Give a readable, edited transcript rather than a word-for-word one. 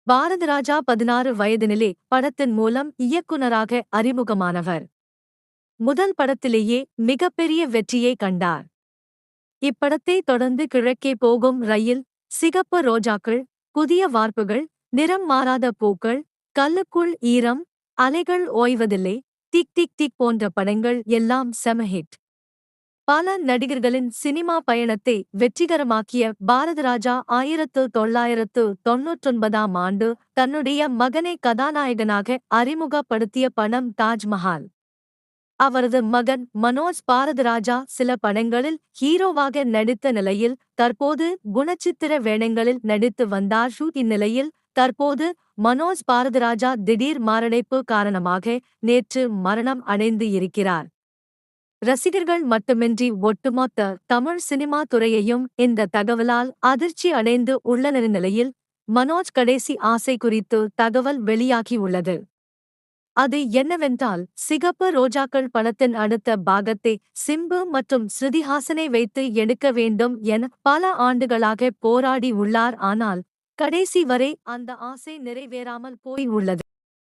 பாரதிராஜா 16 வயதினிலே படத்தின் மூலம் இயக்குனராக அறிமுகமானவர். முதல் படத்திலேயே மிகப்பெரிய வெற்றியை கண்டார். இப்படத்தை தொடர்ந்து கிழக்கே போகும் ரயில், சிகப்பு ரோஜாக்கள், புதிய வார்ப்புகள், நிறம் மாறாத பூக்கள், கல்லுக்குள் ஈரம், அலைகள் ஓய்வதில்லை, டிக் டிக் டிக் போன்ற படங்கள் எல்லாம் செம ஹிட். பல நடிகர்களின் சினிமா பயணத்தை வெற்றிகரமாக்கிய பாரதிராஜா 1999ஆம் ஆண்டு தன்னுடைய மகனை கதாநாயகனாக அறிமுகப்படுத்திய படம் தாஜ்மஹால். அவரது மகன் மனோஜ் பாரதிராஜா சில படங்களில் ஹீரோவாக நடித்த நிலையில் தற்போது குணச்சித்திர வேடங்களில் நடித்து வந்தார். இந்நிலையில் தற்போது மனோஜ் பாரதிராஜா திடீர் மாரடைப்பு காரணமாக நேற்று மரணம் அடைந்து இருக்கிறார். ரசிகர்கள் மட்டுமின்றி ஒட்டுமொத்த தமிழ் சினிமா துறையையும் இந்த தகவலால் அதிர்ச்சி அடைந்து உள்ளனர். நிலையில் மனோஜ் கடைசி ஆசை குறித்து தகவல் வெளியாகியுள்ளது. அது என்னவென்றால், சிகப்பு ரோஜாக்கள் படத்தின் அடுத்த பாகத்தை சிம்பு மற்றும் ஸ்ருதிஹாசனை வைத்து எடுக்க வேண்டும் என பல ஆண்டுகளாக போராடி உள்ளார். ஆனால் கடைசி வரை அந்த ஆசை நிறைவேறாமல் போய் உள்ளது.